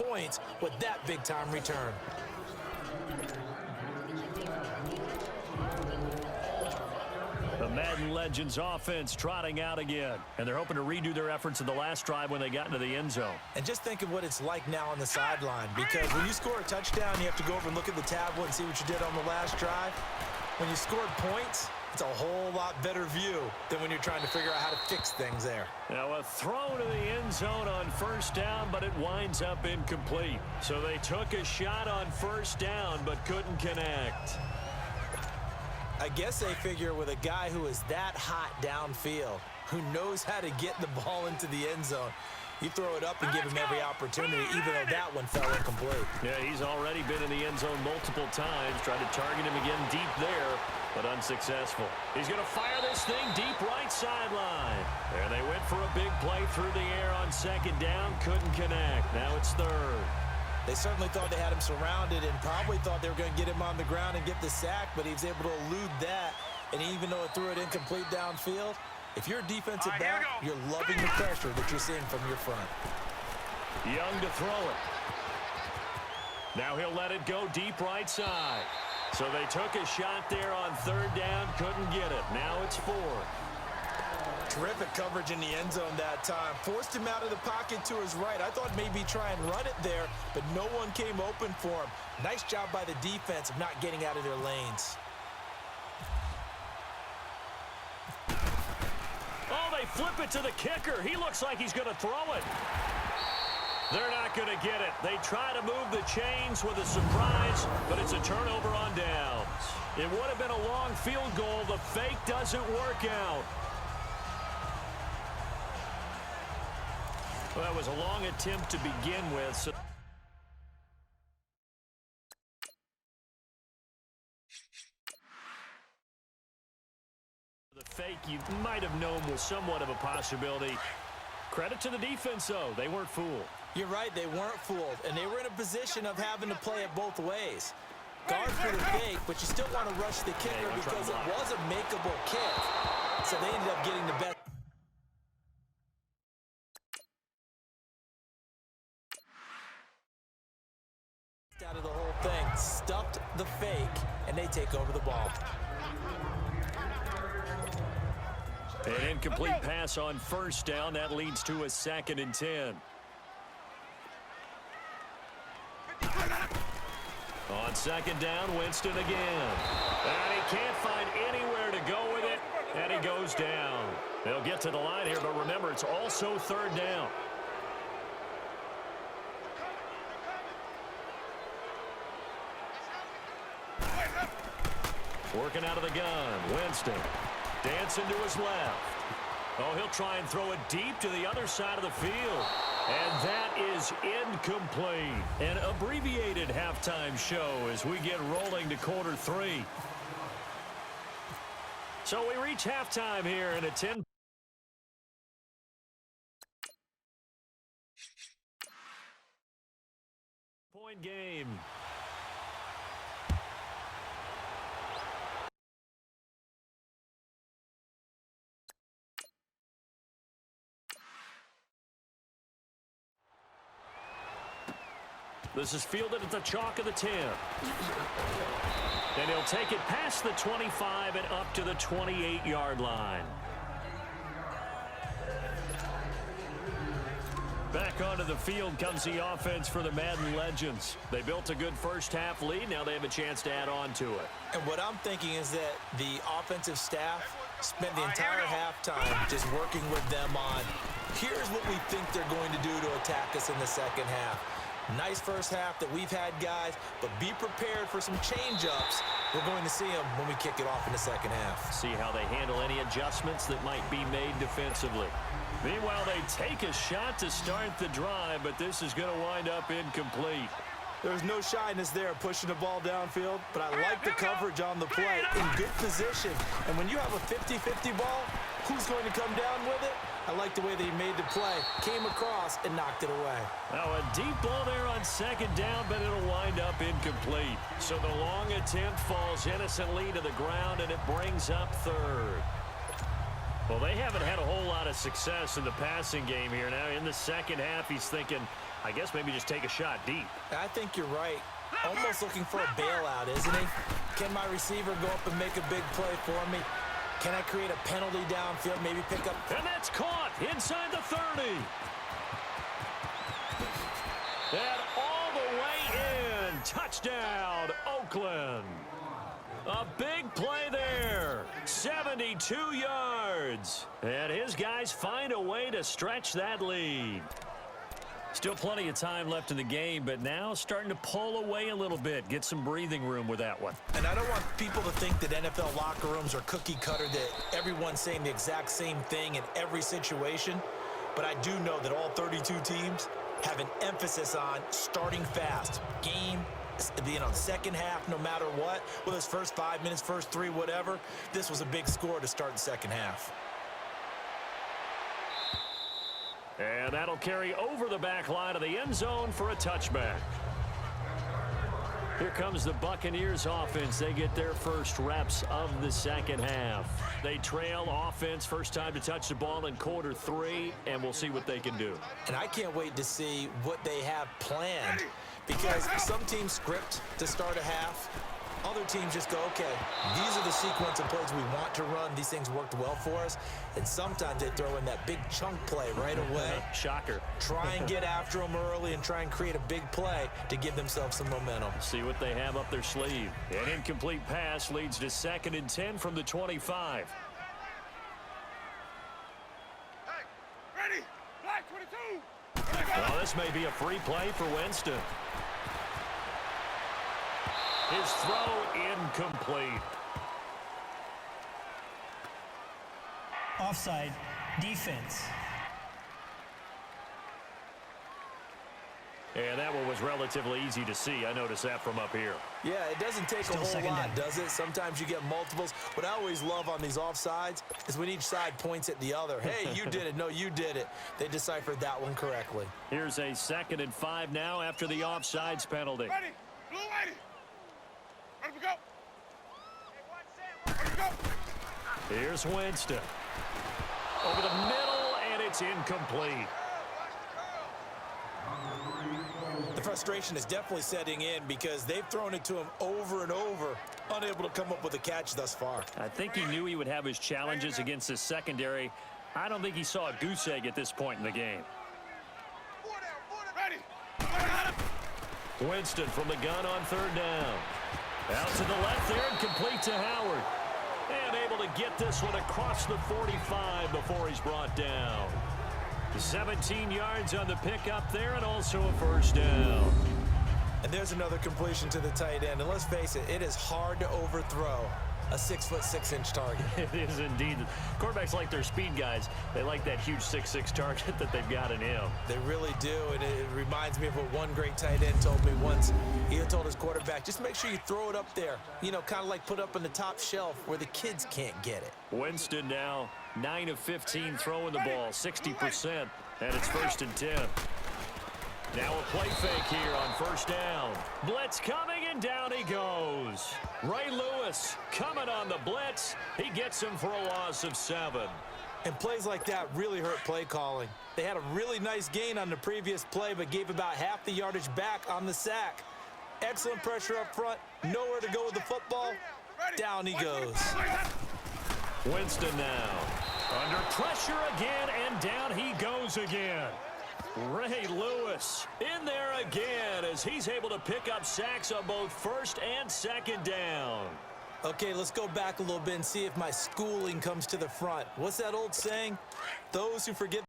points with that big-time return. The Madden Legends offense trotting out again. And they're hoping to redo their efforts in the last drive when they got into the end zone. And just think of what it's like now on the sideline, because when you score a touchdown, you have to go over and look at the tablet and see what you did on the last drive. When you scored points, it's a whole lot better view than when you're trying to figure out how to fix things there. Now a throw to the end zone on first down, but it winds up incomplete. So they took a shot on first down, but couldn't connect. I guess they figure with a guy who is that hot downfield, who knows how to get the ball into the end zone, you throw it up and give him every opportunity, even though that one fell incomplete. Yeah, he's already been in the end zone multiple times, tried to target him again deep there, but unsuccessful. He's going to fire this thing deep right sideline. There they went for a big play through the air on second down, couldn't connect. Now it's third. They certainly thought they had him surrounded and probably thought they were going to get him on the ground and get the sack, but he was able to elude that. And even though it threw it incomplete downfield, if you're a defensive back, you're loving the pressure that you're seeing from your front. Young to throw it. Now he'll let it go deep right side. So they took a shot there on third down, couldn't get it. Now it's fourth. Terrific coverage in the end zone that time. Forced him out of the pocket to his right. I thought maybe try and run it there, but no one came open for him. Nice job by the defense of not getting out of their lanes. Oh, they flip it to the kicker. He looks like he's going to throw it. They're not going to get it. They try to move the chains with a surprise, but it's a turnover on downs. It would have been a long field goal. The fake doesn't work out. Well, that was a long attempt to begin with. So the fake you might have known was somewhat of a possibility. Credit to the defense, though. They weren't fooled. You're right, they weren't fooled, and they were in a position of having to play it both ways. Guard for the fake, but you still want to rush the kicker because it was a makeable kick. So they ended up getting the best. Out of the whole thing, stuffed the fake, and they take over the ball. An incomplete pass on first down. That leads to a 2nd and 10. On second down, Winston again. And he can't find anywhere to go with it, and he goes down. They'll get to the line here, but remember, it's also third down. Working out of the gun, Winston. Dancing to his left. Oh, he'll try and throw it deep to the other side of the field. And that is incomplete. An abbreviated halftime show as we get rolling to quarter 3. So we reach halftime here in a 10-point game. This is fielded at the chalk of the 10. And he'll take it past the 25 and up to the 28-yard line. Back onto the field comes the offense for the Madden Legends. They built a good first-half lead. Now they have a chance to add on to it. And what I'm thinking is that the offensive staff spent the entire halftime just working with them on, here's what we think they're going to do to attack us in the second half. Nice first half that we've had, guys, but be prepared for some change-ups. We're going to see them when we kick it off in the second half. See how they handle any adjustments that might be made defensively. Meanwhile, they take a shot to start the drive, but this is going to wind up incomplete. There's no shyness there pushing the ball downfield, but I like the coverage on the play in good position. And when you have a 50-50 ball, who's going to come down with it? I like the way they made the play, came across, and knocked it away. Now a deep ball there on second down, but it'll wind up incomplete. So the long attempt falls innocently to the ground, and it brings up third. Well, they haven't had a whole lot of success in the passing game here. Now in the second half, he's thinking, I guess maybe just take a shot deep. I think you're right. Almost looking for a bailout, isn't he? Can my receiver go up and make a big play for me? Can I create a penalty downfield, maybe pick up? And that's caught inside the 30. And all the way in. Touchdown, Oakland. A big play there. 72 yards. And his guys find a way to stretch that lead. Still plenty of time left in the game, but now starting to pull away a little bit. Get some breathing room with that one. And I don't want people to think that NFL locker rooms are cookie cutter, that everyone's saying the exact same thing in every situation. But I do know that all 32 teams have an emphasis on starting fast. Game, second half, no matter what. Whether it's first 5 minutes, first 3, whatever. This was a big score to start the second half. And that'll carry over the back line of the end zone for a touchback. Here comes the Buccaneers offense. They get their first reps of the second half. They trail offense, first time to touch the ball in quarter 3, and we'll see what they can do. And I can't wait to see what they have planned, because some teams script to start a half. Other teams just go, okay, these are the sequence of plays we want to run. These things worked well for us. And sometimes they throw in that big chunk play right away. Shocker. Try and get after them early and try and create a big play to give themselves some momentum. See what they have up their sleeve. An incomplete pass leads to 2nd and 10 from the 25. Hey, ready? Black 22. Well, this may be a free play for Winston. His throw incomplete. Offside, defense. And that one was relatively easy to see. I noticed that from up here. Yeah, it doesn't take a whole lot, does it? Sometimes you get multiples. What I always love on these offsides is when each side points at the other. Hey, you did it. No, you did it. They deciphered that one correctly. Here's a 2nd and 5 now after the offsides penalty. Ready? Blue lady. Ready to go. Ready to go. Here's Winston. Over the middle, and it's incomplete. The frustration is definitely setting in because they've thrown it to him over and over, unable to come up with a catch thus far. I think he knew he would have his challenges against his secondary. I don't think he saw a goose egg at this point in the game. Ready. Winston from the gun on 3rd down. Out to the left there and complete to Howard. And able to get this one across the 45 before he's brought down. 17 yards on the pickup there and also a first down. And there's another completion to the tight end. And let's face it, it is hard to overthrow a 6'6" target. It is indeed. Quarterbacks like their speed guys. They like that huge 6'6" target that they've got in him. They really do, and it reminds me of what one great tight end told me once. He had told his quarterback, just make sure you throw it up there. You know, kind of like put up on the top shelf where the kids can't get it. Winston now 9 of 15 throwing the ball, 60%, and it's 1st and 10. Now a play fake here on 1st down. Blitz coming, and down he goes. Ray Lewis coming on the blitz. He gets him for a loss of 7. And plays like that really hurt play calling. They had a really nice gain on the previous play, but gave about half the yardage back on the sack. Excellent pressure up front. Nowhere to go with the football. Down he goes. Winston now under pressure again, and down he goes again. Ray Lewis in there again as he's able to pick up sacks on both 1st and 2nd down. Okay, let's go back a little bit and see if my schooling comes to the front. What's that old saying? Those who forget